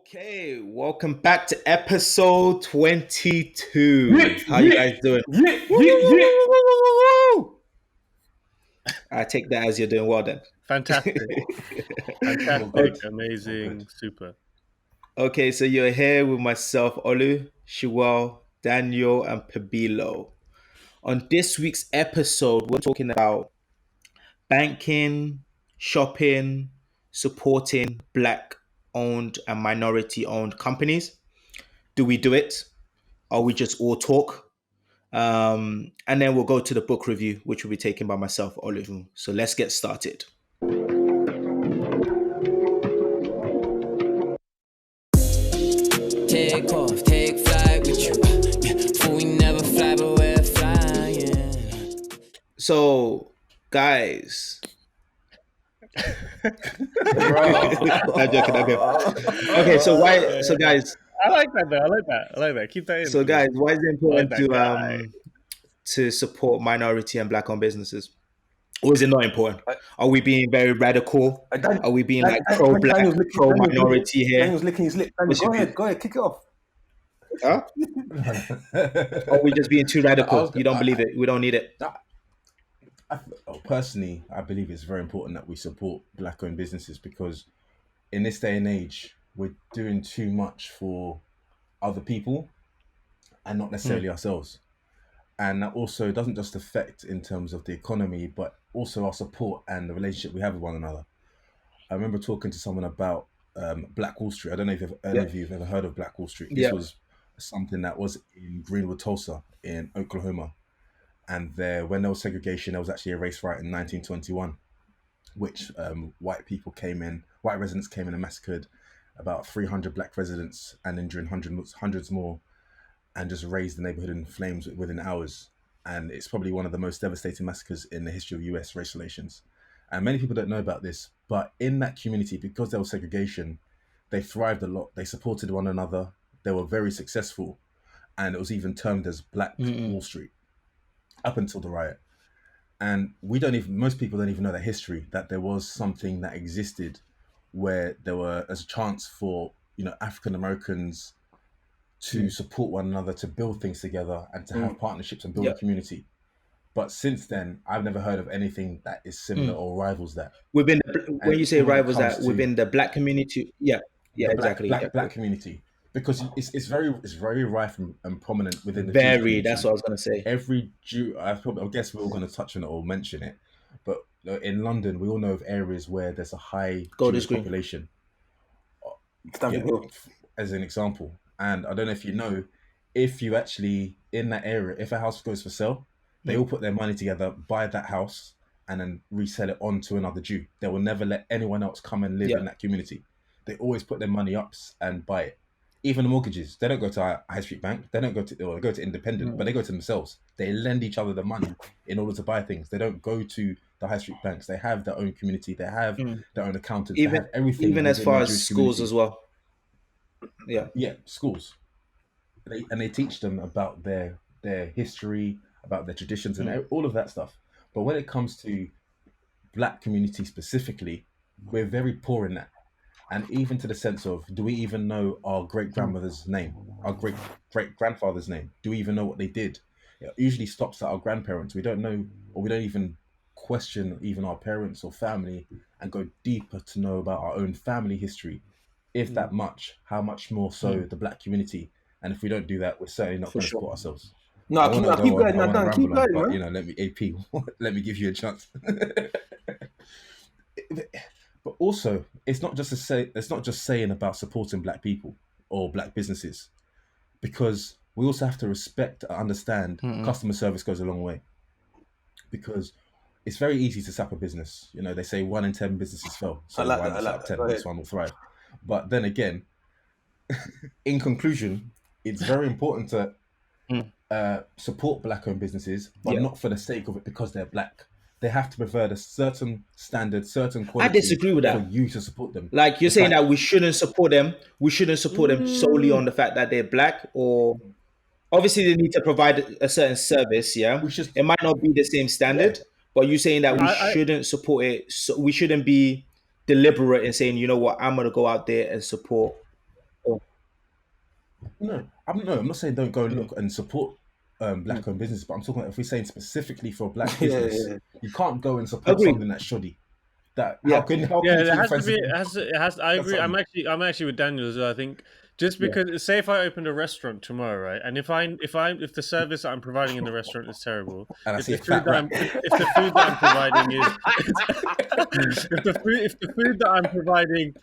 Okay, welcome back to episode 22. How you guys doing? I take that as you're doing well then. Fantastic. Amazing, super. Okay, so you're here with myself, Olu, Shiwal, Daniel, and Pabilo. On this week's episode, we're talking about banking, shopping, supporting Black owned and minority owned companies. Do we do it? Or we just all talk? And then we'll go to the book review, which will be taken by myself, Oliver. So let's get started. Take off, take flight with you. For we never fly, but we're flying. So, guys. I'm joking. Okay, so why? So, guys. I like that though. I like that. Keep that in. So, guys, why is it important to support minority and Black-owned businesses? Or is it not important? Are we being very radical? Are we being like pro-Black, pro-minority here? Daniel's licking his lip. Go ahead, kick it off. Huh? Or are we just being too radical? You don't believe it? We don't need it? Personally, I believe it's very important that we support Black-owned businesses because in this day and age, we're doing too much for other people and not necessarily ourselves. And that also doesn't just affect in terms of the economy, but also our support and the relationship we have with one another. I remember talking to someone about Black Wall Street. I don't know if any of you have ever heard of Black Wall Street. This was something that was in Greenwood, Tulsa in Oklahoma. And when there was segregation, there was actually a race riot in 1921, which white residents came in and massacred about 300 Black residents and injuring hundreds more, and just raised the neighborhood in flames within hours. And it's probably one of the most devastating massacres in the history of US race relations. And many people don't know about this, but in that community, because there was segregation, they thrived a lot. They supported one another. They were very successful. And it was even termed as Black Wall Street up until the riot. And most people don't even know the history, that there was something that existed where there were as a chance for, African Americans to support one another, to build things together and to have partnerships and build a community. But since then, I've never heard of anything that is similar or rivals that. When you say rivals that, within the Black community, exactly. Black community. Because it's very rife and prominent within the Jewish community. That's what I was going to say. Every Jew, I guess we're all going to touch on it or mention it, but in London, we all know of areas where there's a high Jewish population. As an example. And I don't know if you know, if you actually, in that area, if a house goes for sale, they all put their money together, buy that house, and then resell it on to another Jew. They will never let anyone else come and live in that community. They always put their money up and buy it. Even the mortgages, they don't go to a high street bank. They go to independent, but they go to themselves. They lend each other the money in order to buy things. They don't go to the high street banks. They have their own community. They have their own accountants. They have everything. Even as far as schools as well. Yeah, schools. They teach them about their history, about their traditions, and all of that stuff. But when it comes to Black community specifically, we're very poor in that. And even to the sense of, do we even know our great-grandmother's name, our great-great-grandfather's name? Do we even know what they did? It usually stops at our grandparents. We don't know, or we don't even question even our parents or family and go deeper to know about our own family history. If that much, how much more so the Black community? And if we don't do that, we're certainly not going to support ourselves. No, keep going. But let me let me give you a chance. But also, it's not just saying about supporting Black people or Black businesses, because we also have to respect and understand customer service goes a long way. Because it's very easy to sap a business. They say 1 in 10 businesses fail. So why not sap 10? This one will thrive. But then again, in conclusion, it's very important to support Black-owned businesses, but not for the sake of it because they're Black. They have to provide a certain standard, certain quality. I disagree with that. For you to support them. Like you're saying that we shouldn't support them. We shouldn't support them solely on the fact that they're Black, or obviously they need to provide a certain service. Yeah, it might not be the same standard, but you're saying that we shouldn't support it. So we shouldn't be deliberate in saying, you know what, I'm going to go out there and support No, I'm not saying don't go and look and support black-owned business, but I'm talking about if we're saying specifically for a black business, you can't go and support Agree. something that's shoddy. That Yeah. how can Yeah, you there treat has to be. offensive? It has. I That's agree. something. I'm actually with Daniel as well. I think just Yeah. because, say, if I opened a restaurant tomorrow, right, and if the service that I'm providing in the restaurant is terrible, And I if see the a food fat that rat. I'm if the food that I'm providing is if the food that I'm providing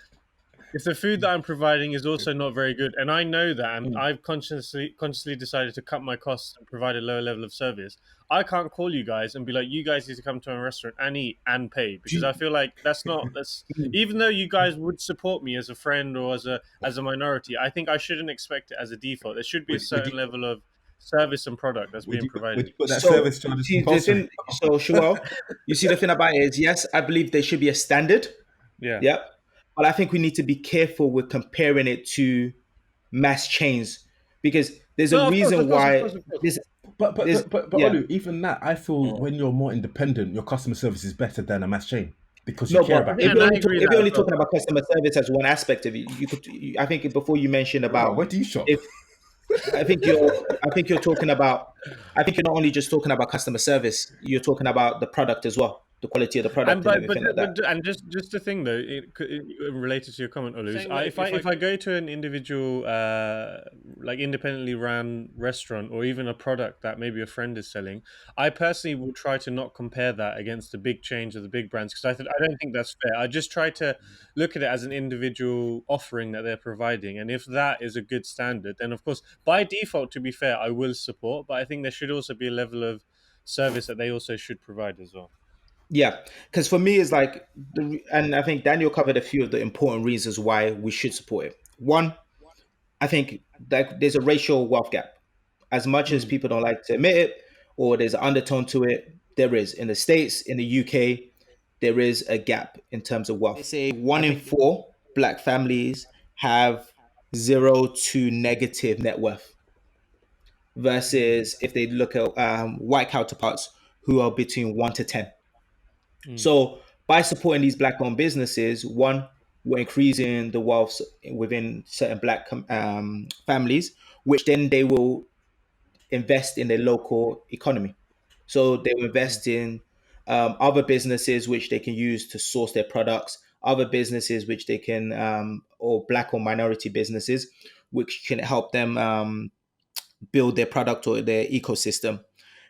if the food that I'm providing is also not very good, and I know that, and I've consciously decided to cut my costs and provide a lower level of service, I can't call you guys and be like, you guys need to come to my restaurant and eat and pay, Do because I you, feel like that's even though you guys would support me as a friend or as a minority, I think I shouldn't expect it as a default. There should be a would certain level of service and product that's being would provided. you put that So service charge as see the compulsory? thing. So Shuel, you see the thing about it is, yes, I believe there should be a standard. Yeah. Yeah, but I think we need to be careful with comparing it to mass chains because there's a No, of course, reason of course, of why course, of course. But yeah. Olu, even that, I feel when you're more independent, your customer service is better than a mass chain because you No, care but about And if people. you're I only agree if that you're as only well. talking about customer service as one aspect of it, I think before you mentioned Right, about where do you shop? if I think you're talking about I think you're not only just talking about customer service, you're talking about the product as well, the quality of the And product and everything like that. and just the thing though, related to your comment, Olu, Saying that if I go to an individual like independently run restaurant or even a product that maybe a friend is selling, I personally will try to not compare that against the big chains or the big brands because I don't think that's fair. I just try to look at it as an individual offering that they're providing, and if that is a good standard, then of course by default, to be fair, I will support. But I think there should also be a level of service that they also should provide as well. Yeah, because for me, it's like, and I think Daniel covered a few of the important reasons why we should support it. One, I think that there's a racial wealth gap. As much as people don't like to admit it, or there's an undertone to it, there is. In the States, in the UK, there is a gap in terms of wealth. They say one in four black families have zero to negative net worth, versus if they look at white counterparts who are between 1 to 10. So by supporting these black-owned businesses, one, we're increasing the wealth within certain black families, which then they will invest in their local economy. So they will invest in other businesses which they can use to source their products, other businesses which they can, or black or minority businesses, which can help them build their product or their ecosystem.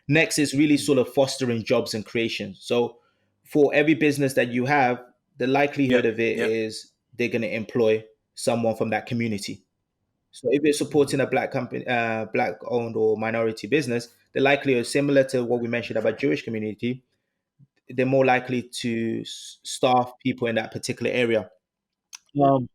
Next is really sort of fostering jobs and creation. So for every business that you have, the likelihood of it is they're going to employ someone from that community. So if you're supporting a black company, black owned or minority business, the likelihood, similar to what we mentioned about Jewish community, they're more likely to staff people in that particular area. Um,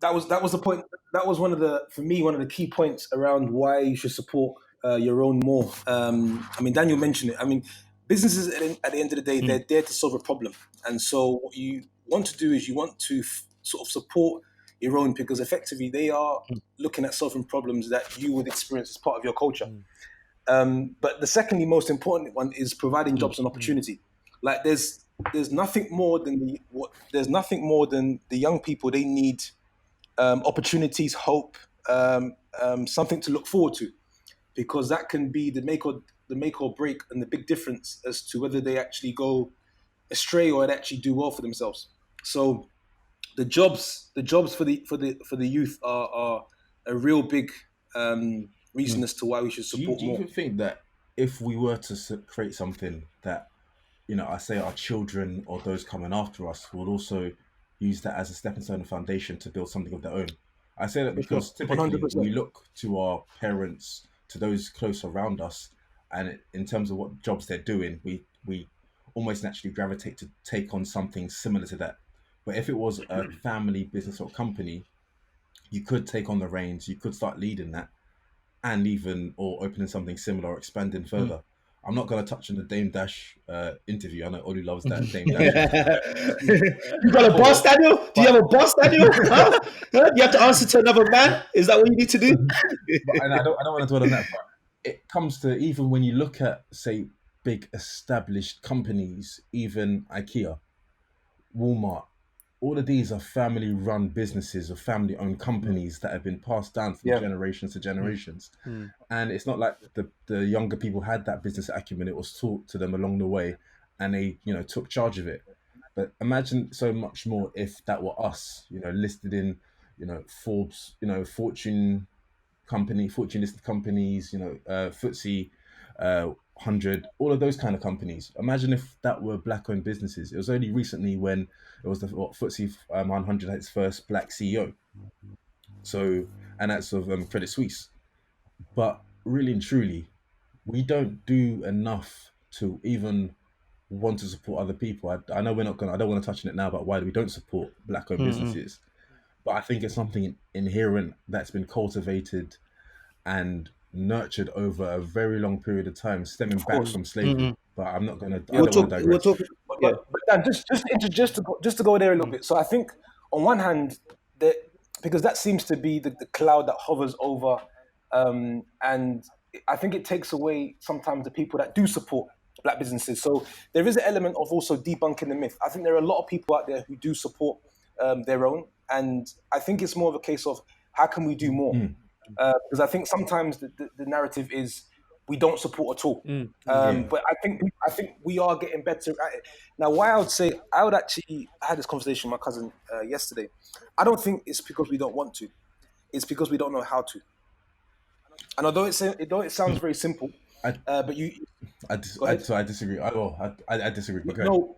That was the point. That was one of the key points around why you should support your own more. I mean, Daniel mentioned it. I mean, businesses at the end of the day, they're there to solve a problem, and so what you want to do is you want to sort of support your own because effectively they are looking at solving problems that you would experience as part of your culture. But the secondly most important one is providing jobs and opportunity. Like there's nothing more than the young people they need opportunities, hope, something to look forward to, because that can be the make or break and the big difference as to whether they actually go astray or they actually do well for themselves. So the jobs for the youth are a real big reason as to why we should support Do you more. even think that if we were to create something that, I say our children or those coming after us will also use that as a stepping stone and foundation to build something of their own? I say that For sure, because typically 100%. we look to our parents, to those close around us, and in terms of what jobs they're doing, we almost naturally gravitate to take on something similar to that. But if it was a family business or company, you could take on the reins, you could start leading that, and even or opening something similar or expanding further. I'm not going to touch on the Dame Dash interview. I know Olu loves that Dame Dash interview. You got a boss, Daniel? Do you have a boss, Daniel? Huh? Huh? You have to answer to another man? Is that what you need to do? And I don't want to dwell on that, but it comes to even when you look at, say, big established companies, even IKEA, Walmart, all of these are family-run businesses or family-owned companies that have been passed down from Yeah. generations to generations. Mm. And it's not like the younger people had that business acumen. It was taught to them along the way, and they, took charge of it. But imagine so much more if that were us, listed in, Forbes, Fortune listed companies, FTSE 100, all of those kind of companies. Imagine if that were black-owned businesses. It was only recently when it was the FTSE 100 had its first black CEO. So, and that's of Credit Suisse. But really and truly, we don't do enough to even want to support other people. I know I don't want to touch on it now about why we don't support black-owned businesses. But I think it's something inherent that's been cultivated and nurtured over a very long period of time, stemming back course. from slavery. But I'm not gonna. I We'll don't want to We'll digress. talk. Yeah. But Dan, just to go there a little bit. So I think on one hand, because that seems to be the cloud that hovers over, and I think it takes away sometimes the people that do support black businesses. So there is an element of also debunking the myth. I think there are a lot of people out there who do support their own, and I think it's more of a case of how can we do more? Because I think sometimes the narrative is we don't support at all. But I think we are getting better at it. Now, why I had this conversation with my cousin yesterday. I don't think it's because we don't want to. It's because we don't know how to. And although it sounds very simple, but you. I disagree. I disagree. Okay. No,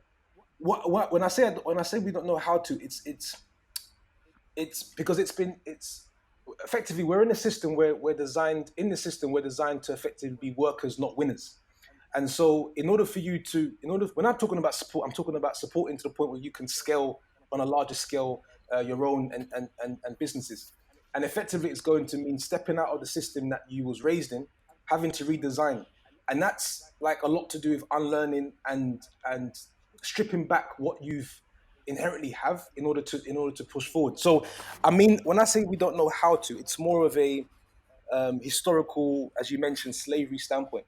what when I say we don't know how to, it's because it's effectively we're in a system where we're designed to effectively be workers, not winners. And so when I'm talking about support, I'm talking about supporting to the point where you can scale on a larger scale your own and businesses. And effectively it's going to mean stepping out of the system that you was raised in, having to redesign. And that's like a lot to do with unlearning and stripping back what you've inherently have in order to push forward. So, I mean, when I say we don't know how to, it's more of a historical, as you mentioned, slavery standpoint,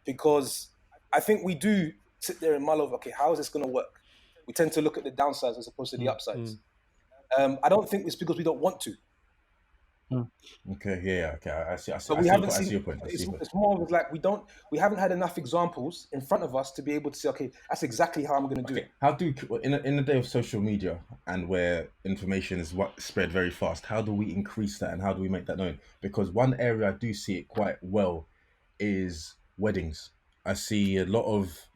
because I think we do sit there and mull over, okay, how is this going to work? We tend to look at the downsides as opposed to the upsides. I don't think it's because we don't want to. Okay, yeah, okay. I see your point. It's more of like we haven't had enough examples in front of us to be able to say, okay, that's exactly how I'm going to do it. How do in the day of social media and where information is spread very fast? How do we increase that and how do we make that known? Because one area I do see it quite well is weddings. I see a lot of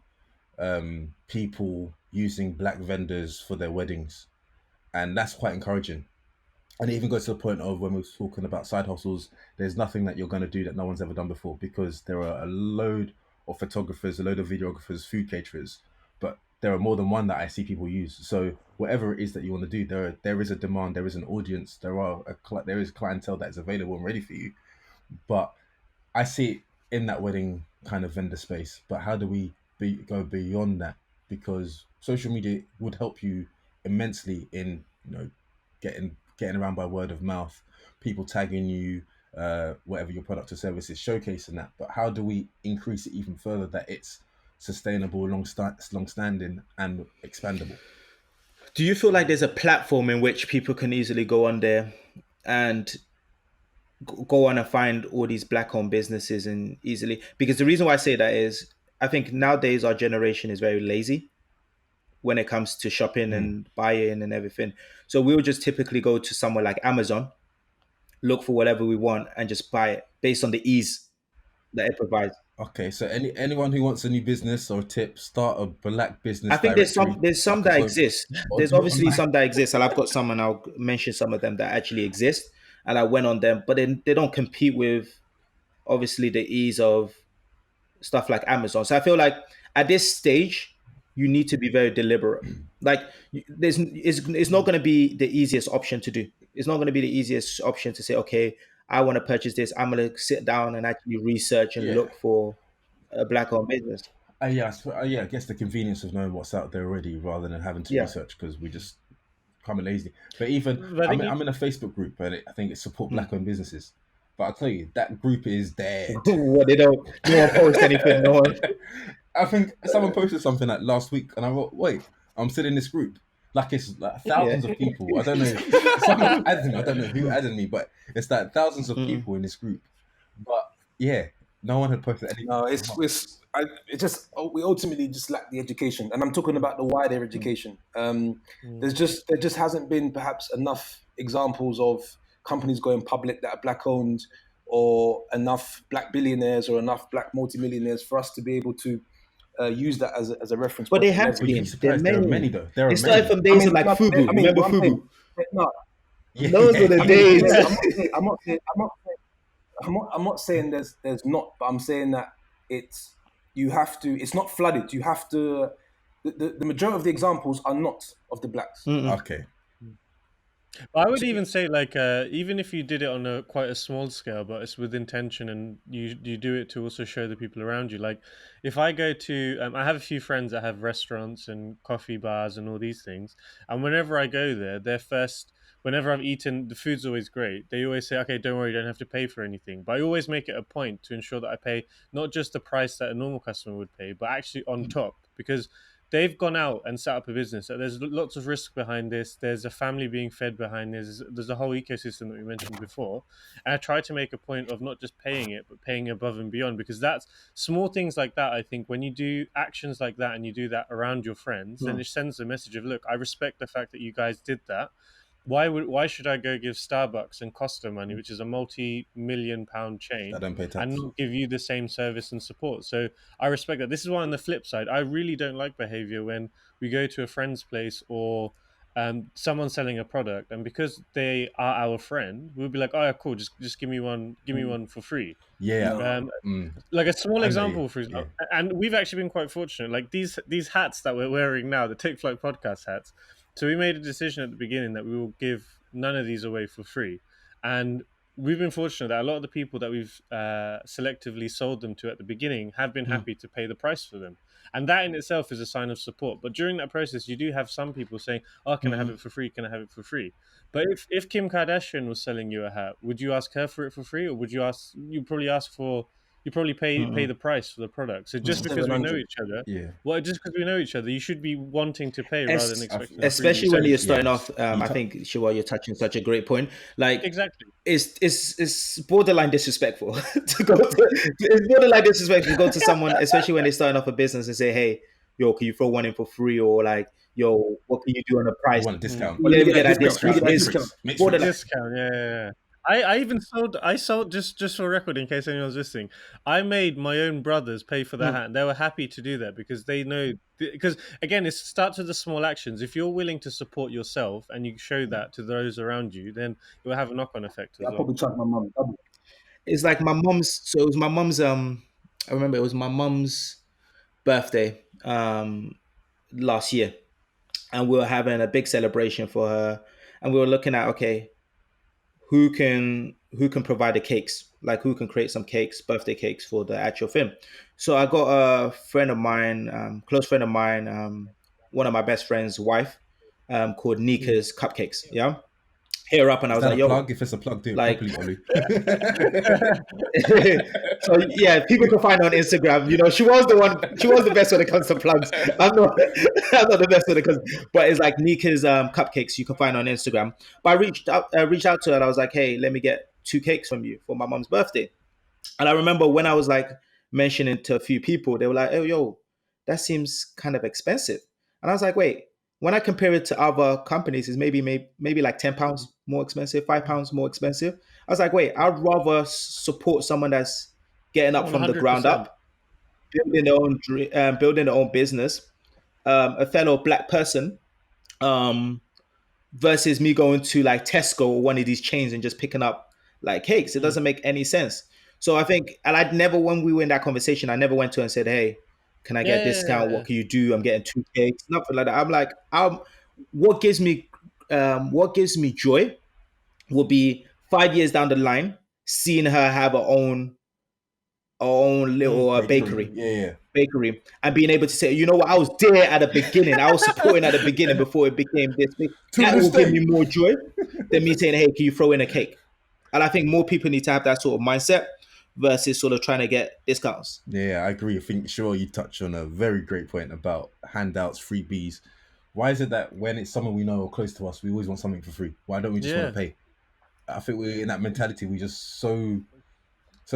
people using black vendors for their weddings, and that's quite encouraging. And it even goes to the point of when we're talking about side hustles, there's nothing that you're going to do that no one's ever done before, because there are a load of photographers, a load of videographers, food caterers, but there are more than one that I see people use. So whatever it is that you want to do, there is a demand, there is an audience, there is clientele that is available and ready for you. But I see it in that wedding kind of vendor space. But how do we go beyond that? Because social media would help you immensely in getting around by word of mouth, people tagging you, whatever your product or service is, showcasing that. But how do we increase it even further that it's sustainable, long-standing, and expandable? Do you feel like there's a platform in which people can easily go on there and go on and find all these black-owned businesses and easily? Because the reason why I say that is I think nowadays our generation is very lazy when it comes to shopping and buying and everything. So we'll just typically go to somewhere like Amazon, look for whatever we want and just buy it based on the ease that it provides. Okay, so anyone who wants a new business or tip, start a black business. I think there's some that exist. There's obviously some that exist, and I've got some, and I'll mention some of them that actually exist. And I went on them, but then they don't compete with obviously the ease of stuff like Amazon. So I feel like at this stage, you need to be very deliberate. Like it's not going to be the easiest option to do. It's not going to be the easiest option to say, okay, I want to purchase this. I'm going to sit down and actually research and look for a black-owned business. I guess the convenience of knowing what's out there already rather than having to research, because we just become lazy. But even I'm in a Facebook group and I think it's support black-owned businesses. But I'll tell you, that group is dead. Well, no one posts anything. No one. I think someone posted something like last week and I wrote, wait, I'm still in this group. Like it's like thousands of people. I don't know. Someone added me. I don't know who added me, but it's like thousands of people in this group. But yeah, no one had posted anything. No, we ultimately just lack the education, and I'm talking about the wider education. There just hasn't been perhaps enough examples of companies going public that are black owned, or enough black billionaires or enough black multimillionaires for us to be able to use that as a reference. But point they to have to leverage. be. There are many though. There are It started many. from days of like Fubu. Remember what I'm Fubu? saying- no, Yeah. Those were the I mean, days. I'm not saying there's not, but I'm saying that it's not flooded. You have to. The majority of the examples are not of the blacks. Okay. I would even say, like, even if you did it on a quite a small scale, but it's with intention, and you do it to also show the people around you. Like, if I go to, I have a few friends that have restaurants and coffee bars and all these things, and whenever I go there, whenever I've eaten, the food's always great. They always say, "Okay, don't worry, you don't have to pay for anything." But I always make it a point to ensure that I pay not just the price that a normal customer would pay, but actually on top, because they've gone out and set up a business. So there's lots of risk behind this. There's a family being fed behind this. There's a whole ecosystem that we mentioned before. And I try to make a point of not just paying it, but paying above and beyond, because that's small things like that. I think when you do actions like that and you do that around your friends, then it sends a message of, look, I respect the fact that you guys did that. Why should I go give Starbucks and Costa money, which is a multi-million pound chain, I don't pay tax. and not give you the same service and support? So I respect that. This is why on the flip side, I really don't like behavior when we go to a friend's place or someone's selling a product, and because they are our friend, we'll be like, oh, cool, just give me one for free. Yeah. Like a small I know example, you. for example, and we've actually been quite fortunate. Like these hats that we're wearing now, the Take Flight podcast hats. So we made a decision at the beginning that we will give none of these away for free. And we've been fortunate that a lot of the people that we've selectively sold them to at the beginning have been happy to pay the price for them. And that in itself is a sign of support. But during that process, you do have some people saying, oh, can I have it for free? Can I have it for free? But if Kim Kardashian was selling you a hat, would you ask her for it for free? Or would you probably pay the price for the product? So just because we know each other, just because we know each other, you should be wanting to pay rather than expecting. Especially when you're starting off, I think Shiwa, you're touching such a great point. Like exactly, it's borderline disrespectful to go to. It's borderline disrespectful to go to someone, especially when they're starting off a business, and say, "Hey, yo, can you throw one in for free?" Or like, "Yo, what can you do on the price?" You want a discount? Let me get that discount. Borderline. Discount, yeah. I sold just for record, in case anyone's listening, I made my own brothers pay for the hat, and they were happy to do that because they know, because again, it starts with the small actions. If you're willing to support yourself and you show that to those around you, then it will have a knock-on effect as I'll probably charge my mum double. It's like my mom's. So it was my mom's. I remember it was my mom's birthday last year, and we were having a big celebration for her, and we were looking at, okay, who can provide the cakes, like who can create some cakes, birthday cakes for the actual film. So I got a friend of mine, close friend of mine, one of my best friend's wife, called Nika's Cupcakes. Yeah, hit her up, and I was like, "Yo, plug? If it's a plug, do it like, properly, So yeah, people can find her on Instagram. You know, she was the best when it comes to plugs. I'm not the best when it comes, but it's like Nika's Cupcakes. You can find her on Instagram. But I reached out to her, and I was like, "Hey, let me get 2 cakes from you for my mom's birthday." And I remember when I was like mentioning to a few people, they were like, "Oh, yo, that seems kind of expensive." And I was like, "Wait, when I compare it to other companies, it's maybe like £10 more expensive, £5 more expensive." I was like, "Wait, I'd rather support someone that's getting up from the ground up, building their own business, a fellow black person, versus me going to like Tesco or one of these chains and just picking up like cakes." It doesn't make any sense. So I think, and I'd never, when we were in that conversation, I never went to her and said, "Hey, can I get a discount? What can you do? I'm getting 2 cakes." Nothing like that. I'm like, what gives me joy will be 5 years down the line, seeing her have her own little bakery. Bakery, and being able to say, "You know what, I was there at the beginning. I was supporting at the beginning before it became this big." That will give me more joy than me saying, "Hey, can you throw in a cake?" And I think more people need to have that sort of mindset versus sort of trying to get discounts. Yeah, I agree. I think, sure, you touched on a very great point about handouts, freebies. Why is it that when it's someone we know or close to us, we always want something for free? Why don't we just want to pay? I think we're in that mentality. We just so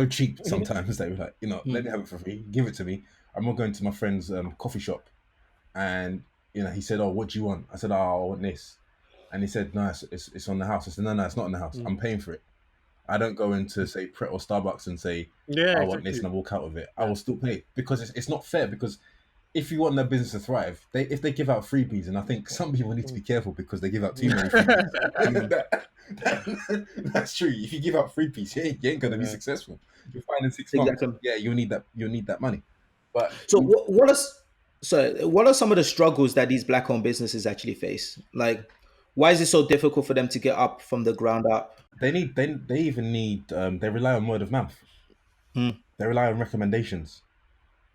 cheap sometimes that we're like, let me have it for free. Give it to me. I'm not going to my friend's coffee shop, and he said, "Oh, what do you want?" I said, "Oh, I want this," and he said, "No, it's on the house." I said, "No, it's not on the house. I'm paying for it." I don't go into say Pret or Starbucks and say, "I want this," and I walk out with it. I will still pay because it's not fair. Because if you want their business to thrive, if they give out freebies, and I think some people need to be careful because they give out too many freebies. That's true. If you give out freebies, you ain't gonna be successful. You'll find in 6 months, you'll need that money. But so what are some of the struggles that these black-owned businesses actually face? Like, why is it so difficult for them to get up from the ground up? they even need they rely on word of mouth. They rely on recommendations.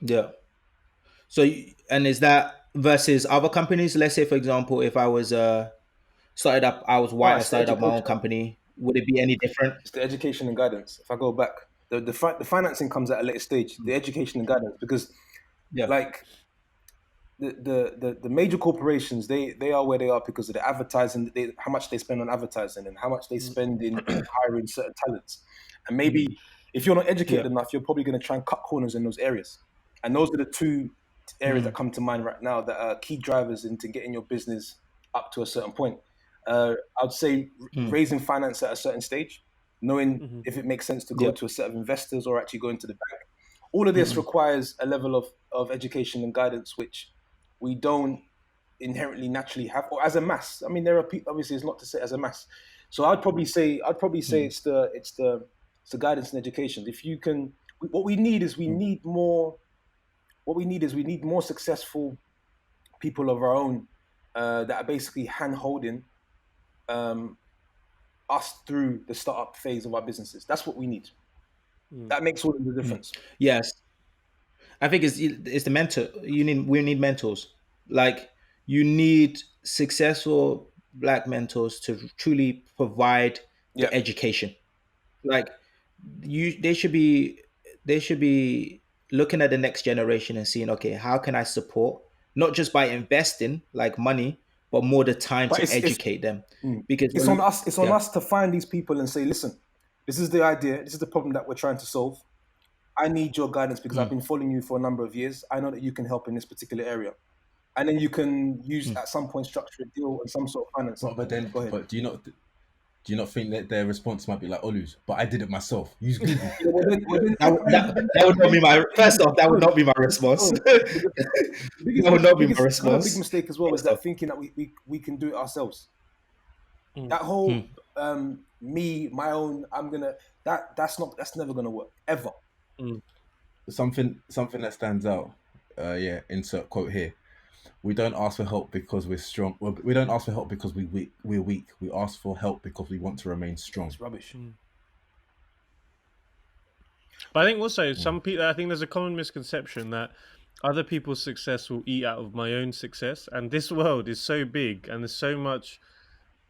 Yeah. So, and is that versus other companies? Let's say, for example, if I was started up, I was white, I started up my own company. Would it be any different? It's the education and guidance. If I go back, the financing comes at a later stage. The education and guidance, because like the major corporations, they are where they are because of the advertising, how much they spend on advertising and how much they spend in hiring certain talents. And maybe if you're not educated enough, you're probably going to try and cut corners in those areas. And those are the two areas that come to mind right now that are key drivers into getting your business up to a certain point. I'd say raising finance at a certain stage, knowing if it makes sense to go to a set of investors or actually go into the bank. All of this requires a level of education and guidance, which we don't inherently naturally have, or as a mass. I mean, there are people, obviously it's not to say as a mass. So I'd probably say it's the guidance and education. If you can, what we need is we need more successful people of our own that are basically hand-holding us through the startup phase of our businesses. That's what we need. That makes all of the difference. Yes. I think it's the mentor. We need mentors. Like, you need successful black mentors to truly provide the education. Like, they should be looking at the next generation and seeing, okay, how can I support, not just by investing like money, but more the time to educate them. Because it's on us. It's on us to find these people and say, listen, this is the idea. This is the problem that we're trying to solve. I need your guidance because I've been following you for a number of years. I know that you can help in this particular area. And then you can use at some point structure a deal and some sort of finance. But do you not think that their response might be like Olu's? But I did it myself. Use Google. That would not be my first off. That would not be my response. That would not be my response. The big mistake as well is that thinking that we can do it ourselves. That whole me, my own, I'm gonna. That's never gonna work ever. Something that stands out. Insert quote here. We don't ask for help because we're strong. Well, we don't ask for help because we're weak. We ask for help because we want to remain strong. It's rubbish. But I think also some people. I think there's a common misconception that other people's success will eat out of my own success, and this world is so big and there's so much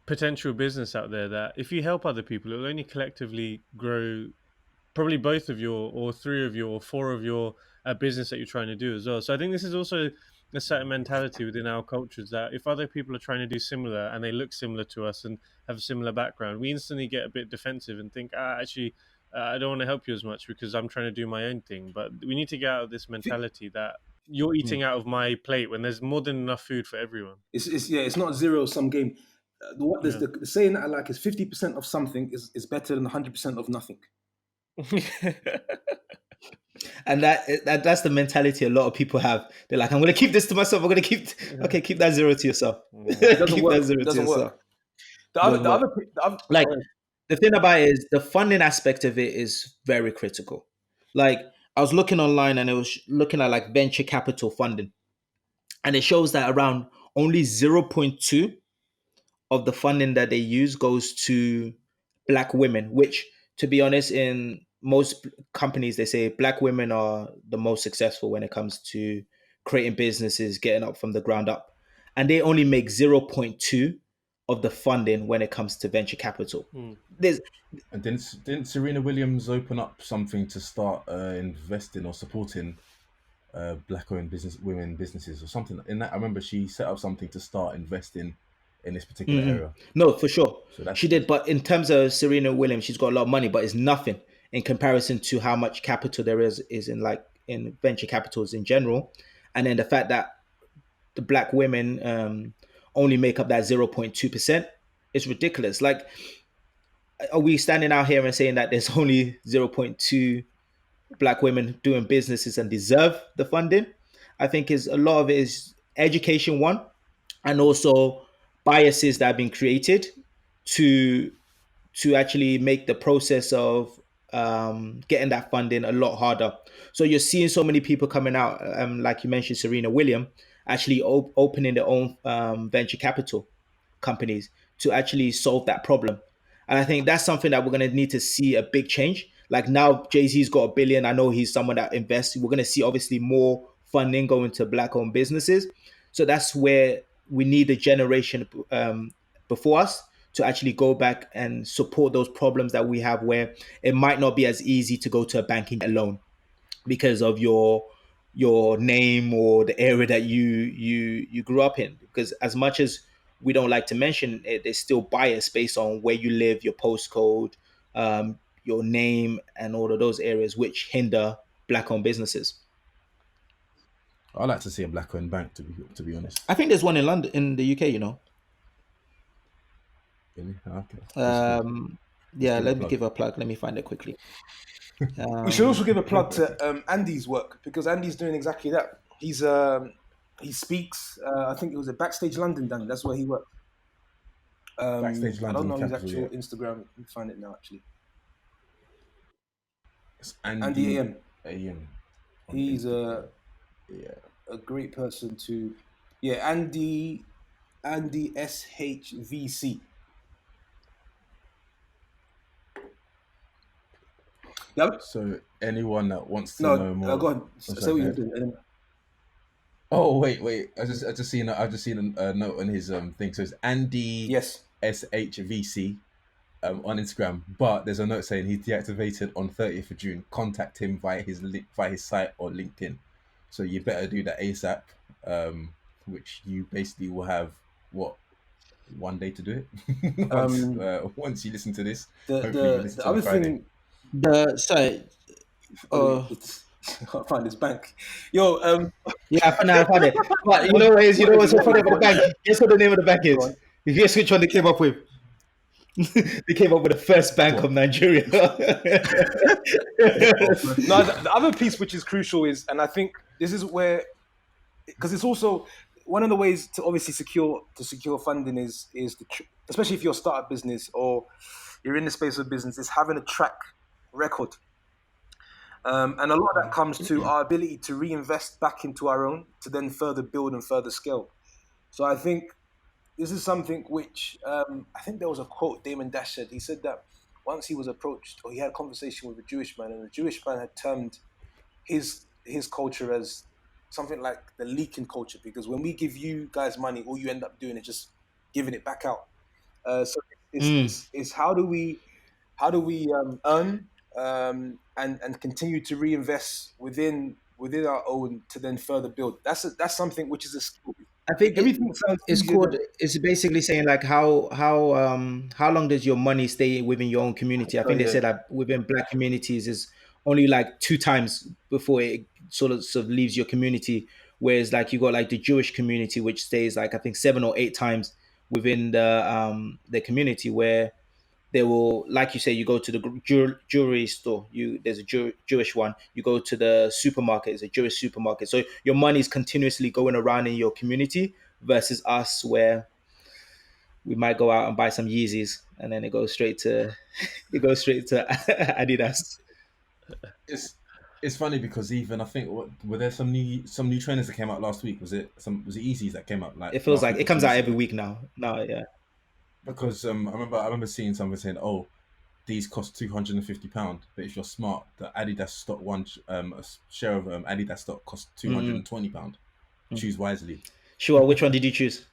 potential business out there that if you help other people, it'll only collectively grow. Probably both of your, or three of your, or four of your business that you're trying to do as well. So I think this is also a certain mentality within our cultures that if other people are trying to do similar and they look similar to us and have a similar background, we instantly get a bit defensive and think, actually, I don't want to help you as much because I'm trying to do my own thing. But we need to get out of this mentality that you're eating out of my plate when there's more than enough food for everyone. It's not zero-sum game. The saying that I like is 50% of something is better than 100% of nothing. And that's the mentality a lot of people have. They're like, I'm going to keep this to myself. I'm going to keep that zero to yourself. It doesn't work. It doesn't work. The thing about it is the funding aspect of it is very critical. Like, I was looking online and it was looking at like venture capital funding, and it shows that around only 0.2 of the funding that they use goes to Black women, which, to be honest, in most companies, they say Black women are the most successful when it comes to creating businesses, getting up from the ground up. And they only make 0.2 of the funding when it comes to venture capital. And didn't Serena Williams open up something to start investing or supporting black-owned women businesses or something. In that, I remember she set up something to start investing in this particular area. No, for sure. So that's She did. But in terms of Serena Williams, she's got a lot of money, but it's nothing in comparison to how much capital there is in like in venture capitals in general. And then the fact that the black women only make up that 0.2% is ridiculous. Like, are we standing out here and saying that there's only 0.2 black women doing businesses and deserve the funding? I think is a lot of it is education, one, and also biases that have been created to actually make the process of getting that funding a lot harder. So you're seeing so many people coming out, like you mentioned, Serena Williams, actually opening their own venture capital companies to actually solve that problem. And I think that's something that we're going to need to see a big change. Like now, Jay-Z's got $1 billion. I know he's someone that invests. We're going to see obviously more funding going to black-owned businesses. So that's where we need a generation before us to actually go back and support those problems that we have, where it might not be as easy to go to a banking loan because of your name or the area that you grew up in. Because as much as we don't like to mention it, there's still bias based on where you live, your postcode, your name, and all of those areas which hinder black-owned businesses. I like to see a black-owned bank. To be honest, I think there's one in London, in the UK. Really? Okay. Yeah, give let a me plug. give a plug. Let me find it quickly. We should also give a plug to Andy's work, because Andy's doing exactly that. He speaks. I think it was a Backstage London, Danny. That's where he worked. Backstage I don't London know his Capital, actual Instagram. Let me find it now, actually. It's Andy AM. AM. He's Yeah. a great person to. Yeah, Andy SHVC. Yep. So anyone that wants to know more, go on. sorry, Say what go you're ahead. doing. Oh wait! I just seen a note on his thing. So it's Andy Yes. SHVC on Instagram, but there's a note saying he's deactivated on 30th of June. Contact him via his site or LinkedIn. So you better do that ASAP. Which you basically will have 1 day to do it. Once you listen to this, hopefully you listen The to other the Friday. thing. I can't find his bank. Yo, Yeah, I found it. But you know what is? You know what's so funny about the bank? Guess what the name of the bank Go is? on. Guess which one they came up with? They came up with the first bank What? of Nigeria. No, the other piece which is crucial is, and I think this is where, because it's also one of the ways to obviously secure funding is especially if you're a startup business or you're in the space of business, is having a track record. And a lot of that comes to our ability to reinvest back into our own to then further build and further scale. So I think this is something which I think there was a quote Damon Dash said. He said that once he was approached, or he had a conversation with a Jewish man, and the Jewish man had termed his culture as something like the leaking culture, because when we give you guys money, all you end up doing is just giving it back out. So it's how do we earn and continue to reinvest within our own to then further build. That's something which is a skill. I think Everything sounds it's easier called. than- It's basically saying like how long does your money stay within your own community? I think they yeah. said that within black communities is only like 2 times before it sort of leaves your community. Whereas like you got like the Jewish community, which stays like I think 7 or 8 times within the community, where they will, like you say, you go to the jewelry store, there's a Jewish one. You go to the supermarket, it's a Jewish supermarket. So your money is continuously going around in your community versus us, where we might go out and buy some Yeezys and then it goes straight to Adidas. It's funny because even I think were there some new trainers that came out last week? Was it Yeezys that came out like It feels last like week it or comes 2 out weeks every ago? week now. Yeah. Because I remember seeing someone saying, "Oh, these cost £250, but if you're smart, the Adidas stock a share of Adidas stock costs £220. Choose wisely." Sure. Which one did you choose?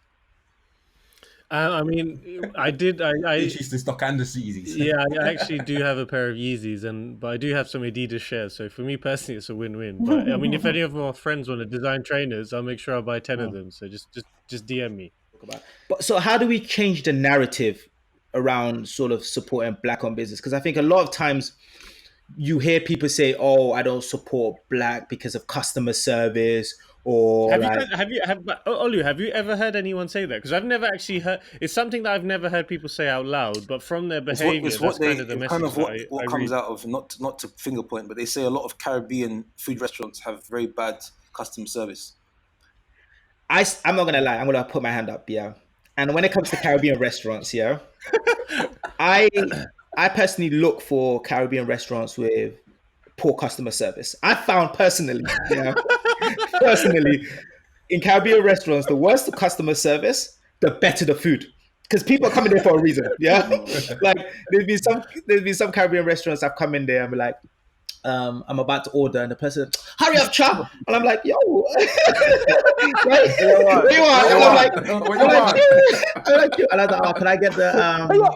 I mean, I did. I He used to stock and the Yeezys. yeah, I actually do have a pair of Yeezys, but I do have some Adidas shares. So for me personally, it's a win-win. But I mean, if any of my friends want to design trainers, I'll make sure I buy 10 of them. So just DM me. But so how do we change the narrative around sort of supporting black-owned business? Because I think a lot of times you hear people say, "Oh, I don't support black because of customer service," or Have you like, Olu, have you ever heard anyone say that? Because I've never actually heard. It's something that I've never heard people say out loud, but from their behavior, that's kind of the message that I comes read. out of not to finger point, but they say a lot of Caribbean food restaurants have very bad customer service. I'm not gonna lie, I'm gonna put my hand up, yeah. And when it comes to Caribbean restaurants, yeah, I personally look for Caribbean restaurants with poor customer service. I found personally, yeah, personally, in Caribbean restaurants, the worse the customer service, the better the food. Because people are coming there for a reason, yeah. Like there's been some Caribbean restaurants I've come in there and be like, I'm about to order, and the person, hurry up, chap, and I'm like, yo, right? Where you are? And I'm like, and I was like, oh, can I get the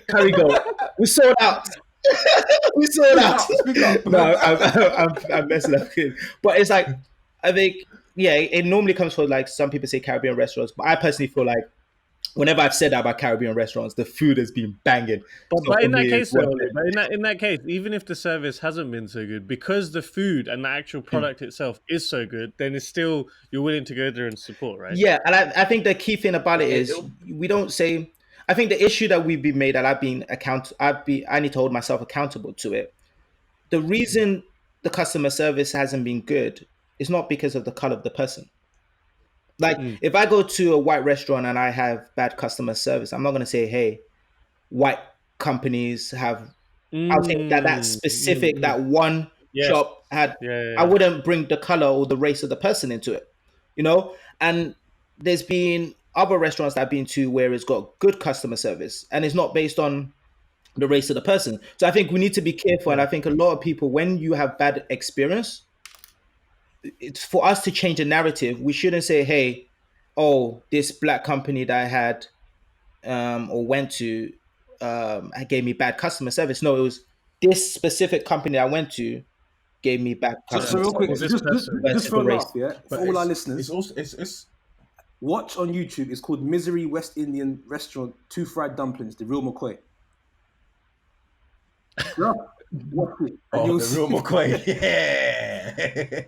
curry goat? We sold out. We sold out. No, I'm messing up, but it's like, I think, yeah, it normally comes from like some people say Caribbean restaurants, but I personally feel like whenever I've said that about Caribbean restaurants, the food has been banging. But in that case, though, in that case, even if the service hasn't been so good, because the food and the actual product itself is so good, then it's still you're willing to go there and support, right? Yeah, and I think the key thing about it is we don't say. I think the issue that we've been made, that I need to hold myself accountable to it. The reason the customer service hasn't been good is not because of the color of the person. Like if I go to a white restaurant and I have bad customer service, I'm not going to say, hey, white companies have. I'll think that specific, that one shop had. I wouldn't bring the color or the race of the person into it, you know. And there's been other restaurants that I've been to where it's got good customer service and it's not based on the race of the person. So I think we need to be careful. And I think a lot of people, when you have bad experience, it's for us to change the narrative. We shouldn't say, hey, oh, this black company that I had or went to gave me bad customer service. No, it was this specific company I went to gave me bad customer So real quick, service. just for a laugh, yeah, for all our listeners, It's also it's watch on YouTube. It's called Misery West Indian Restaurant, 2 fried dumplings, the real McCoy. Yeah, watch it. the real McCoy. Yeah.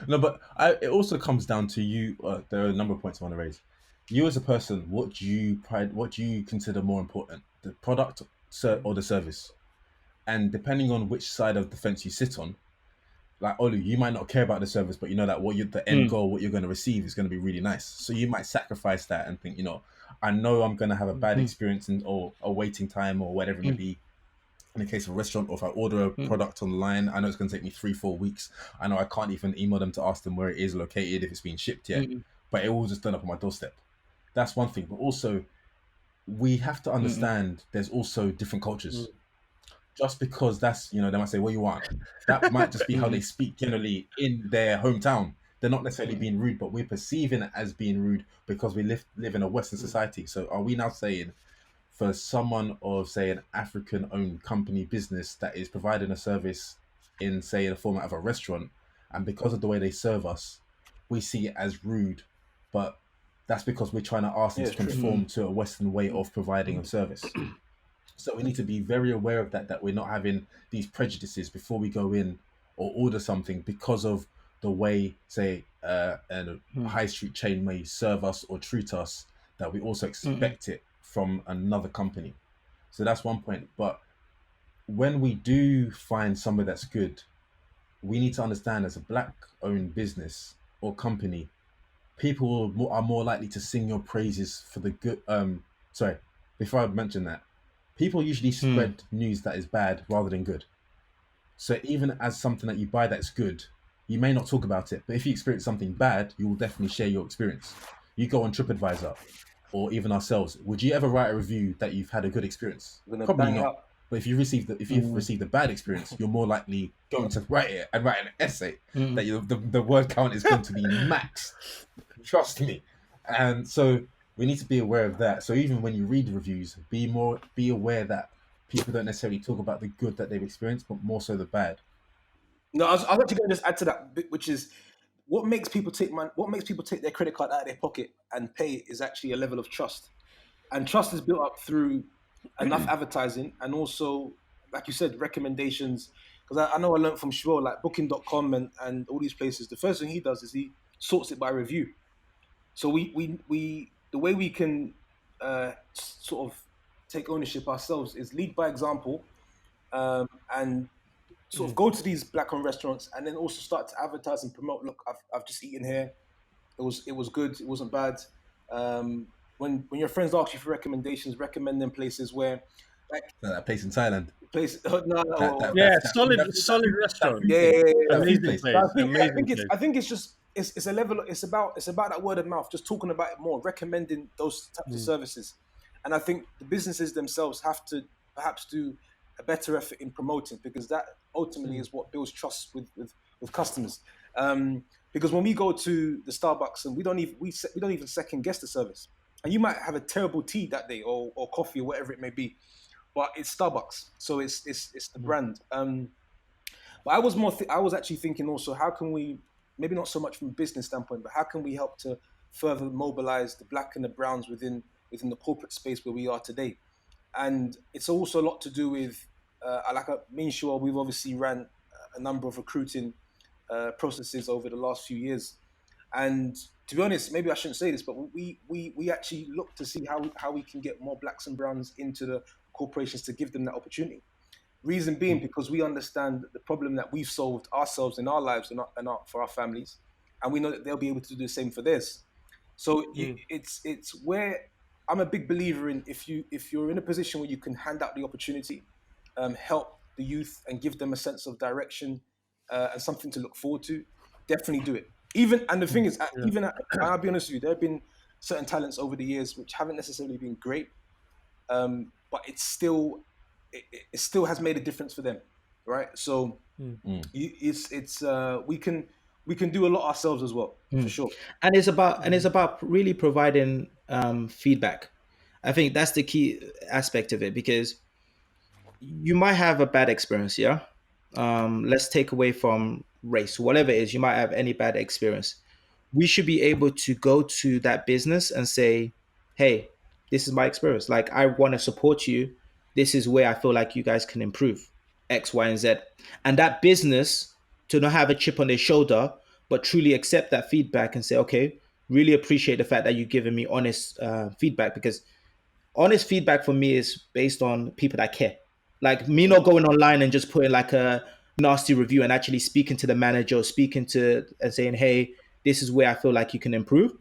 No, but it also comes down to you. There are a number of points I want to raise. You as a person, what do you consider more important, the product or the service? And depending on which side of the fence you sit on, like Olu, you might not care about the service, but you know that the end goal, what you're going to receive is going to be really nice. So you might sacrifice that and think, I know I'm going to have a bad experience or a waiting time or whatever it may be. In the case of a restaurant, or if I order a product online, I know it's going to take me 3-4 weeks. I know I can't even email them to ask them where it is located, if it's been shipped yet, but it will just turn up on my doorstep. That's one thing. But also, we have to understand there's also different cultures. Just because that's, they might say, what you want? That might just be how they speak generally in their hometown. They're not necessarily being rude, but we're perceiving it as being rude because we live in a Western society. So are we now saying, for someone of, say, an African-owned company business that is providing a service in, say, the format of a restaurant, and because of the way they serve us, we see it as rude, but that's because we're trying to ask them to conform to a Western way of providing a service. So we need to be very aware of that we're not having these prejudices before we go in or order something because of the way, say, a high street chain may serve us or treat us, that we also expect it from another company. So that's one point. But when we do find somebody that's good, we need to understand, as a black-owned business or company, people are more likely to sing your praises for the good. Before I mention that, people usually spread news that is bad rather than good. So even as something that you buy that's good, you may not talk about it, but if you experience something bad, you will definitely share your experience. You go on TripAdvisor, or even ourselves, would you ever write a review that you've had a good experience? Probably not. But if you've received a bad experience, you're more likely going to write an essay that the word count is going to be maxed. Trust me. And so we need to be aware of that. So even when you read reviews, be aware that people don't necessarily talk about the good that they've experienced, but more so the bad. No, I was actually going to just add to that bit, which is what makes people take their credit card out of their pocket and pay is actually a level of trust, and trust is built up through enough advertising and also, like you said, recommendations. Because I know I learned from Shmuel, like Booking.com and all these places. The first thing he does is he sorts it by review. So we the way we can sort of take ownership ourselves is lead by example, and sort of go to these black-owned restaurants and then also start to advertise and promote. Look, I've just eaten here. It was good. It wasn't bad. When your friends ask you for recommendations, recommend them places where, like that place in Thailand. Solid restaurant. Amazing place. I think it's just it's a level. It's about that word of mouth. Just talking about it more, recommending those types of services, and I think the businesses themselves have to perhaps do a better effort in promoting, because that ultimately is what builds trust with customers. Because when we go to the Starbucks and we don't even second guess the service, and you might have a terrible tea that day or coffee or whatever it may be, but it's Starbucks, so it's the brand. But I was actually thinking also, how can we, maybe not so much from a business standpoint, but how can we help to further mobilize the black and the browns within the corporate space where we are today? And it's also a lot to do with, me and Shua, we've obviously ran a number of recruiting processes over the last few years. And to be honest, maybe I shouldn't say this, but we actually look to see how we can get more blacks and browns into the corporations to give them that opportunity. Reason being, because we understand the problem that we've solved ourselves in our lives and for our families, and we know that they'll be able to do the same for theirs. So it's where I'm a big believer in, if you're in a position where you can hand out the opportunity, help the youth and give them a sense of direction and something to look forward to, definitely do it. And the thing is, I'll be honest with you, there have been certain talents over the years which haven't necessarily been great, but it still has made a difference for them, right? So we can do a lot ourselves as well, for sure. And it's about really providing feedback. I think that's the key aspect of it, because you might have a bad experience, yeah. Let's take away from race, whatever it is, you might have any bad experience. We should be able to go to that business and say, hey, this is my experience. Like, I want to support you. This is where I feel like you guys can improve X, Y, and Z. And that business to not have a chip on their shoulder, but truly accept that feedback and say, okay, really appreciate the fact that you've given me honest feedback, because honest feedback for me is based on people that care. Like, me not going online and just putting like a nasty review, and actually speaking to the manager or and saying, hey, this is where I feel like you can improve,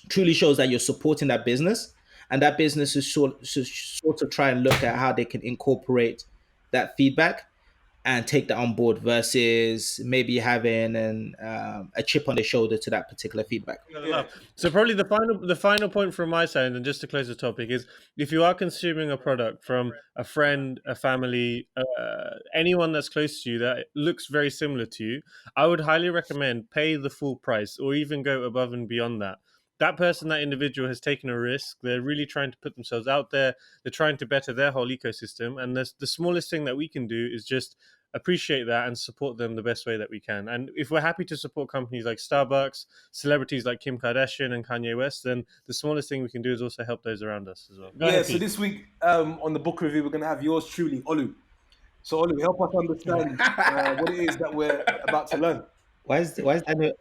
truly shows that you're supporting that business. And that business is sort of try and look at how they can incorporate that feedback and take that on board, versus maybe having a chip on their shoulder to that particular feedback. So probably the final point from my side, and just to close the topic, is if you are consuming a product from a friend, a family, anyone that's close to you that looks very similar to you, I would highly recommend pay the full price, or even go above and beyond that. That person, that individual, has taken a risk. They're really trying to put themselves out there. They're trying to better their whole ecosystem. And the smallest thing that we can do is just appreciate that and support them the best way that we can. And if we're happy to support companies like Starbucks, celebrities like Kim Kardashian and Kanye West, then the smallest thing we can do is also help those around us as well. Go ahead, so Pete. this week on the book review, we're going to have yours truly, Olu. So Olu, help us understand what it is that we're about to learn. Why is that?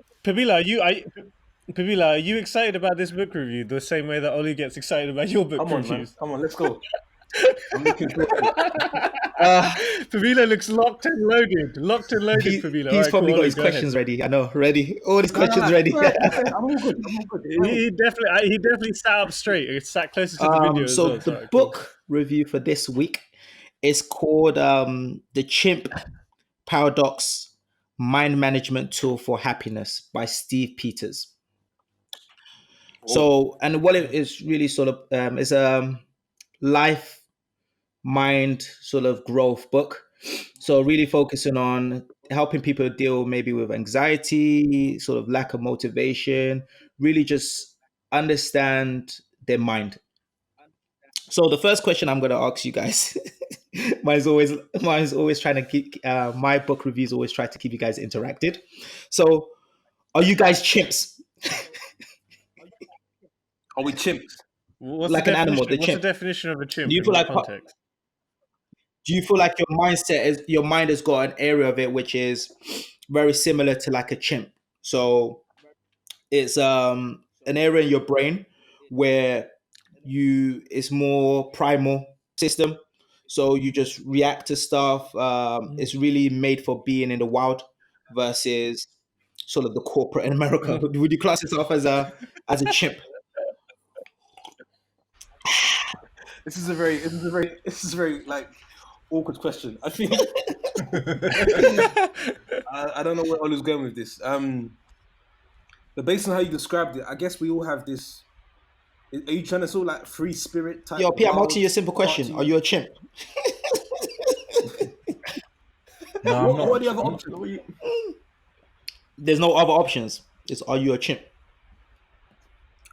Pabila, are you excited about this book review the same way that Olu gets excited about your book reviews? Come on, let's go. I'm looking forward to it. Pabila looks locked and loaded. Pabila. He's probably got his questions ready. I know, ready. All his questions ready. I'm all good. He definitely sat up straight. He sat closer to the video. So the book review for this week is called The Chimp Paradox: Mind Management Tool for Happiness by Steve Peters. So, and what it is really sort of is a life mind sort of growth book. So really focusing on helping people deal maybe with anxiety, sort of lack of motivation, really just understand their mind. So the first question I'm going to ask you guys, mine's always trying to keep my book reviews always try to keep you guys interacted. So are you guys chimps? Are we chimps? What's Like the an animal, definition? the What's the chimp. definition of a chimp Do you in feel what like context? do you feel like your mind has got an area of it which is very similar to like a chimp? So it's an area in your brain where you it's more primal system, so you just react to stuff. It's really made for being in the wild versus sort of the corporate in America. Would you class yourself as a chimp? This is a very like awkward question. I think I don't know where Olu's going with this. But based on how you described it, I guess we all have this. Are you trying to sort of like free spirit type? Yo, P, I'm asking Wild you a simple question: party? are you a chimp? No, I'm not. What are the other options? What you- There's no other options. It's are you a chimp?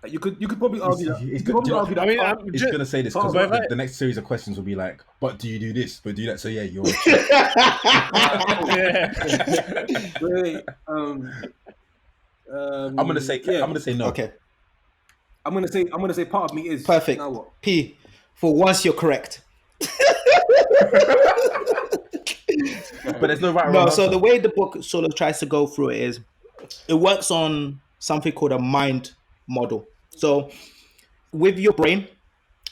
You could probably argue that. he's You could probably argue that. I mean, part- He's gonna say this because But if I- the next series of questions will be like, "But do you do this? But do you that?" So yeah, you're. yeah. wait, I'm gonna say. yeah. I'm gonna say no. Okay, I'm gonna say part of me is perfect. Now what? P, for once you're correct. But there's no right or No, wrong so answer. the way the book sort of tries to go through it is it works on something called a mind model. So with your brain,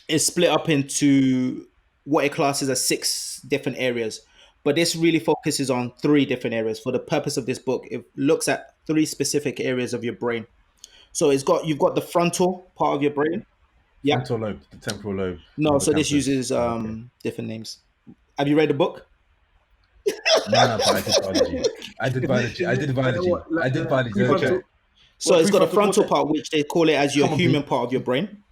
it's split up into what it classes as 6 different areas. But this really focuses on 3 different areas. For the purpose of this book, it looks at 3 specific areas of your brain. So you've got the frontal part of your brain. Yeah. Frontal lobe, the temporal lobe. No, so this hippocampus. uses Okay. different names. Have you read the book? No, but I did biology. I did biology. I did biology. What, like I did the biology. prefrontal- Okay. So What, it's got a prefrontal frontal cortex? part, which they call it as your Come on, human Pete. part of your brain.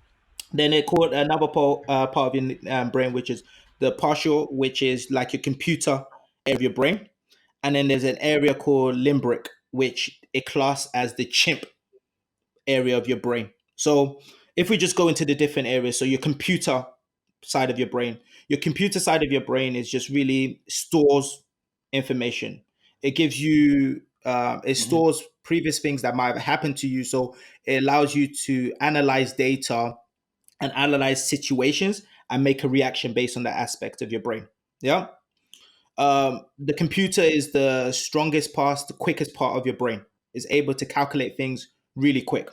Then they call it another part of your brain, which is the partial, which is like your computer area of your brain. And then there's an area called limbic, which it class as the chimp area of your brain. So if we just go into the different areas, so your computer side of your computer side of your brain is just really stores information. It gives you, it stores previous things that might have happened to you. So it allows you to analyze data and analyze situations and make a reaction based on that aspect of your brain. Yeah. The computer is the strongest part, the quickest part of your brain. Is able to calculate things really quick.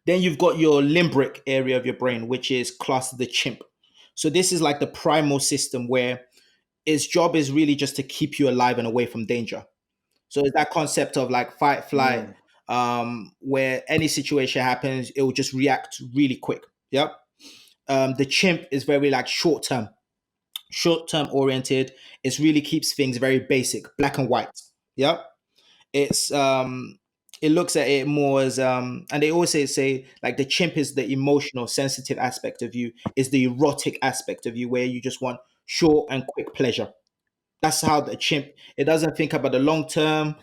Then you've got your limbic area of your brain, which is classed as the chimp. So this is like the primal system where its job is really just to keep you alive and away from danger. So it's that concept of like fight, flight, where any situation happens, it will just react really quick. Yep. The chimp is very like short term oriented. It really keeps things very basic, black and white. Yep. It's it looks at it more as and they always say like the chimp is the emotional sensitive aspect of you, is the erotic aspect of you where you just want short and quick pleasure. That's how the chimp, it doesn't think about the long term.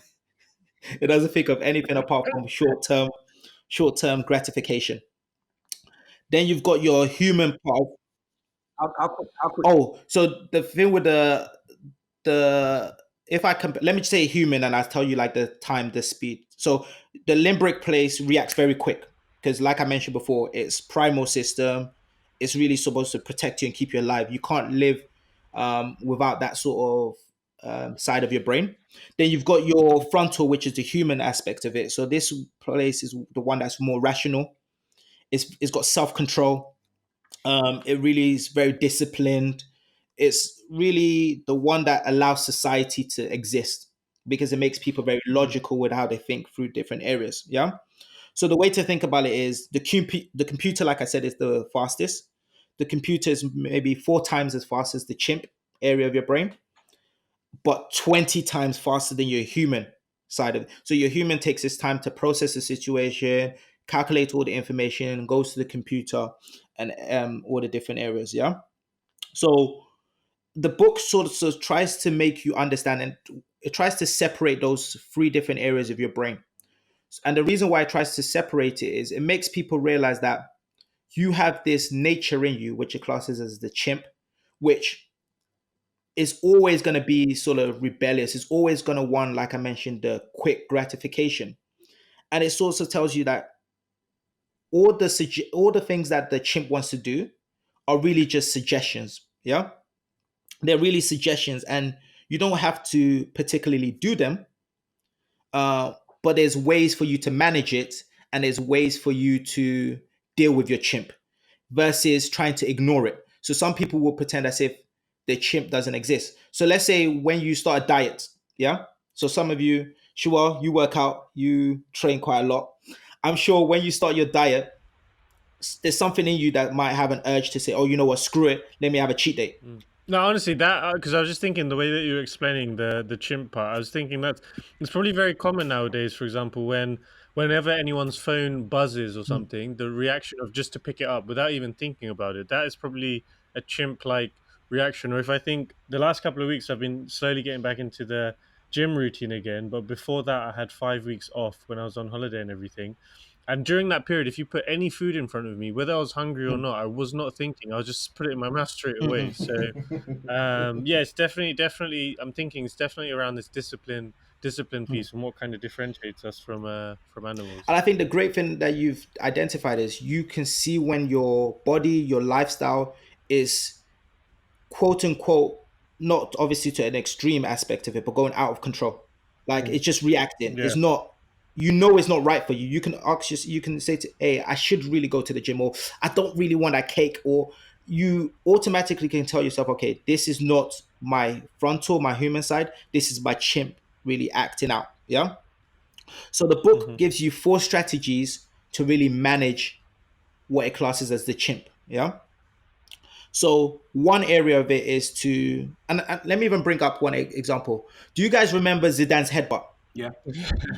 It doesn't think of anything apart from short term gratification. Then you've got your human part. How quick? Oh, so the thing with the if I let me just say human and I'll tell you like the time, the speed. So the limbic place reacts very quick because, like I mentioned before, it's primal system. It's really supposed to protect you and keep you alive. You can't live without that sort of side of your brain. Then you've got your frontal, which is the human aspect of it. So this place is the one that's more rational. It's got self control. It really is very disciplined. It's really the one that allows society to exist because it makes people very logical with how they think through different areas. Yeah. So the way to think about it is the computer, like I said, is the fastest. The computer is maybe 4 times as fast as the chimp area of your brain, but 20 times faster than your human side of it. So your human takes its time to process the situation, calculate all the information, goes to the computer and all the different areas. Yeah. So the book sort of tries to make you understand, and it tries to separate those three different areas of your brain. And the reason why it tries to separate it is it makes people realize that you have this nature in you, which it classes as the chimp, which is always going to be sort of rebellious. It's always going to want, like I mentioned, the quick gratification. And it also tells you that all the things that the chimp wants to do are really just suggestions. Yeah, they're really suggestions, and you don't have to particularly do them. But there's ways for you to manage it, and there's ways for you to deal with your chimp versus trying to ignore it. So some people will pretend as if the chimp doesn't exist. So let's say when you start a diet, yeah. So some of you, sure, you work out, you train quite a lot. I'm sure when you start your diet, there's something in you that might have an urge to say, "Oh, you know what? Screw it. Let me have a cheat day." No, honestly, that because I was just thinking the way that you were explaining the chimp part, I was thinking that it's probably very common nowadays. For example, whenever anyone's phone buzzes or something, the reaction of just to pick it up without even thinking about it, that is probably a chimp-like reaction. Or if I think the last couple of weeks, I've been slowly getting back into the gym routine again, but before that, I had 5 weeks off when I was on holiday and everything. And during that period, if you put any food in front of me, whether I was hungry or not, I was not thinking. I was just put it in my mouth straight away. So yeah, it's definitely. I'm thinking it's definitely around this discipline piece and what kind of differentiates us from animals. And I think the great thing that you've identified is you can see when your body, your lifestyle is quote unquote, not obviously to an extreme aspect of it, but going out of control. Like it's just reacting. Yeah. It's not, you know, it's not right for you. You can ask, you can say to, hey, I should really go to the gym, or I don't really want that cake, or you automatically can tell yourself, okay, this is not my frontal, my human side. This is my chimp really acting out. Yeah. So the book gives you 4 strategies to really manage what it classes as the chimp. Yeah. So one area of it is to, and let me even bring up one example. Do you guys remember Zidane's headbutt? Yeah.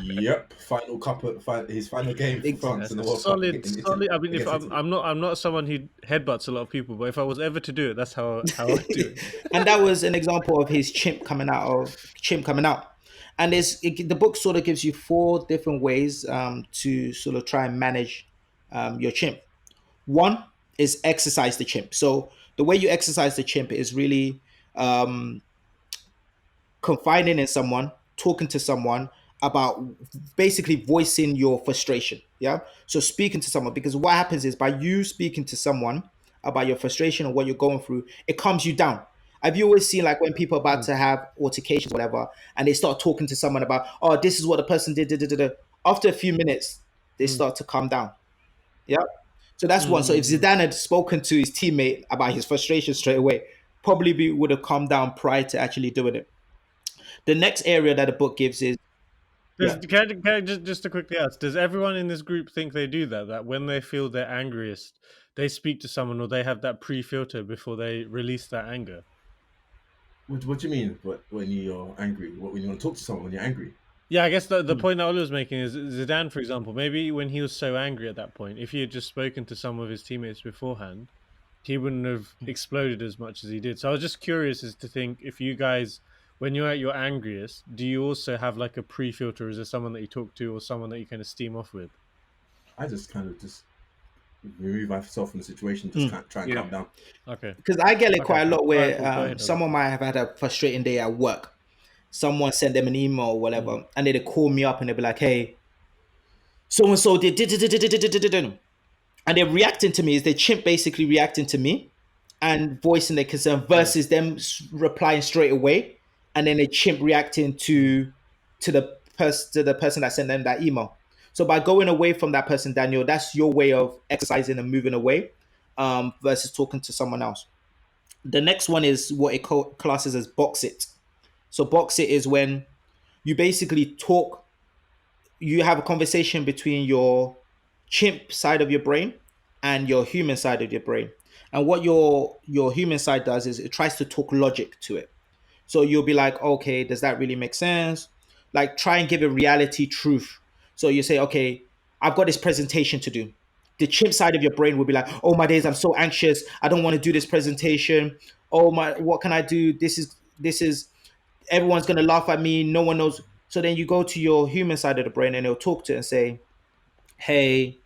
Yep. Final cup of his final game for France in the World Cup. Solid. in I mean, if against Italy. I'm not someone who headbutts a lot of people, but if I was ever to do it, that's how I do it. And that was an example of his chimp coming out. And the book sort of gives you 4 different ways to sort of try and manage your chimp. One is exercise the chimp. So the way you exercise the chimp is really confiding in someone, talking to someone about basically voicing your frustration. Yeah. So speaking to someone, because what happens is by you speaking to someone about your frustration or what you're going through, it calms you down. Have you always seen like when people are about to have altercations, whatever, and they start talking to someone about, oh, this is what the person did. After a few minutes, they start to calm down. Yeah. So that's one. So if Zidane had spoken to his teammate about his frustration straight away, probably would have calmed down prior to actually doing it. The next area that the book gives is Can I just to quickly ask, does everyone in this group think they do that? That when they feel their angriest, they speak to someone or they have that pre-filter before they release that anger? What do you mean? But when you're angry, when you want to talk to someone when you're angry? Yeah, I guess the point that Ola was making is Zidane, for example, maybe when he was so angry at that point, if he had just spoken to some of his teammates beforehand, he wouldn't have exploded as much as he did. So I was just curious as to think if you guys, when you're at your angriest, do you also have like a pre-filter? Is there someone that you talk to or someone that you kind of steam off with? I just kind of just remove myself from the situation, just try and calm down. Okay. because I get it quite a lot where Alright, cool. Go ahead, someone might have had a frustrating day at work. Someone sent them an email or whatever, and they call me up and they'll be like, hey, so and so did, and they're reacting to me. Is their chimp basically reacting to me and voicing their concern versus them replying straight away, and then a chimp reacting to the person that sent them that email. So by going away from that person, Daniel, that's your way of exercising and moving away versus talking to someone else. The next one is what it classes as box it. So box it is when you basically talk, you have a conversation between your chimp side of your brain and your human side of your brain. And what your human side does is it tries to talk logic to it. So you'll be like, okay, does that really make sense? Like try and give a reality truth. So you say, okay, I've got this presentation to do. the chimp side of your brain will be like, oh my days, I'm so anxious. I don't want to do this presentation. Oh my, what can I do? This is everyone's gonna laugh at me. No one knows. So then you go to your human side of the brain and it'll talk to it and say, hey,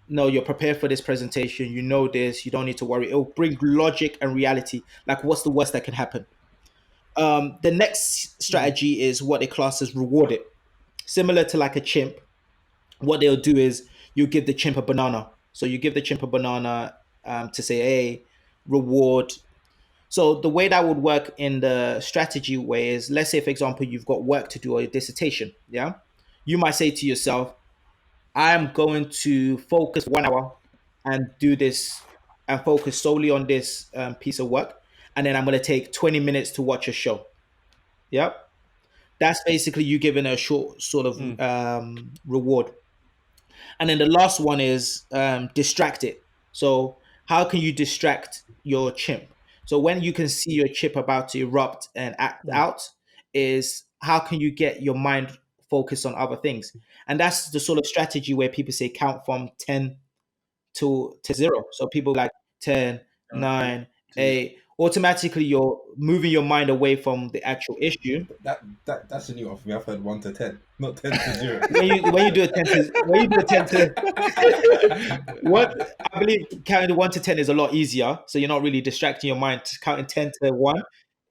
no, you're prepared for this presentation. You know this. You don't need to worry. It'll bring logic and reality. Like, what's the worst that can happen? The next strategy is what they class as rewarded. Similar to like a chimp, what they'll do is you give the chimp a banana. So you give the chimp a banana to say, hey, reward. So the way that would work in the strategy way is, let's say, for example, you've got work to do or a dissertation. Yeah. You might say to yourself, I'm going to focus 1 hour and do this and focus solely on this piece of work. And then I'm going to take 20 minutes to watch a show. Yep. That's basically you giving a short sort of reward. And then the last one is distract it. So how can you distract your chimp? So when you can see your chip about to erupt and act out, is how can you get your mind focused on other things? And that's the sort of strategy where people say count from 10 to 0. So people like 10, 9, 8. Automatically, you're moving your mind away from the actual issue. That's a new one for me. I've heard 1 to 10, not 10 to 0. When you do a 10 to what I believe counting 1 to 10 is a lot easier. So you're not really distracting your mind. Counting 10 to 1,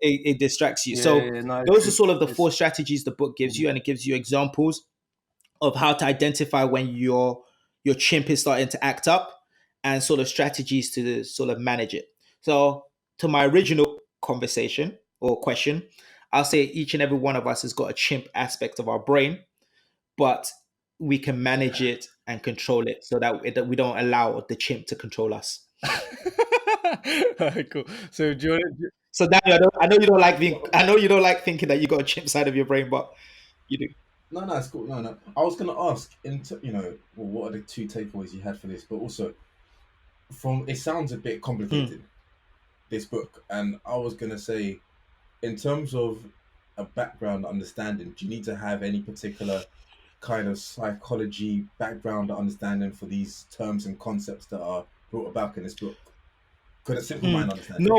it distracts you. Those are sort of the 4 strategies the book gives you, and it gives you examples of how to identify when your chimp is starting to act up, and sort of strategies to sort of manage it. So to my original conversation or question, I'll say each and every one of us has got a chimp aspect of our brain, but we can manage it and control it so that we don't allow the chimp to control us. Cool. So do you want to... So Daniel, I know you don't like thinking that you got a chimp side of your brain, but you do. No, it's cool. No. I was going to ask, what are the 2 takeaways you had for this? But also, it sounds a bit complicated, this book. And I was going to say, in terms of a background understanding, do you need to have any particular kind of psychology background understanding for these terms and concepts that are brought about in this book? Could a simple mind understand it?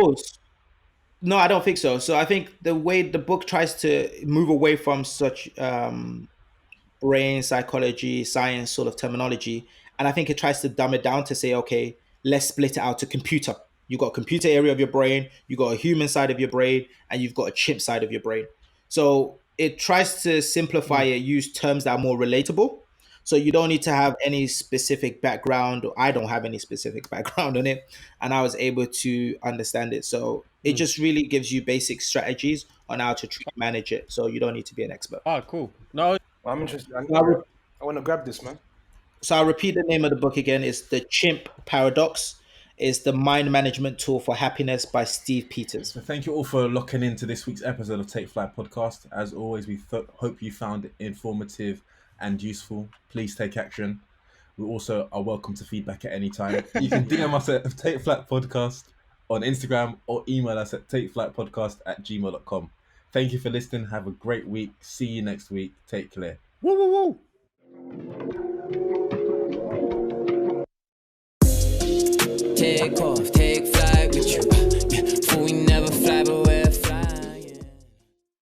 No, I don't think so. So I think the way the book tries to move away from such brain psychology, science sort of terminology, and I think it tries to dumb it down to say, okay, let's split it out to computer. You got a computer area of your brain, you got a human side of your brain, and you've got a chimp side of your brain. So it tries to simplify it, use terms that are more relatable. So you don't need to have any specific background, or I don't have any specific background on it, and I was able to understand it. So it just really gives you basic strategies on how to manage it. So you don't need to be an expert. Ah, cool. No, I'm interested. I want to grab this, man. So I'll repeat the name of the book again. It's The Chimp Paradox. It's the Mind Management Tool for Happiness by Steve Peters. So thank you all for locking into this week's episode of Take Flight Podcast. As always, we hope you found it informative and useful. Please take action. We also are welcome to feedback at any time. You can DM us at Take Flight Podcast on Instagram, or email us at takeflightpodcast@gmail.com. Thank you for listening. Have a great week. See you next week. Take care. woo, woo, woo. Take off.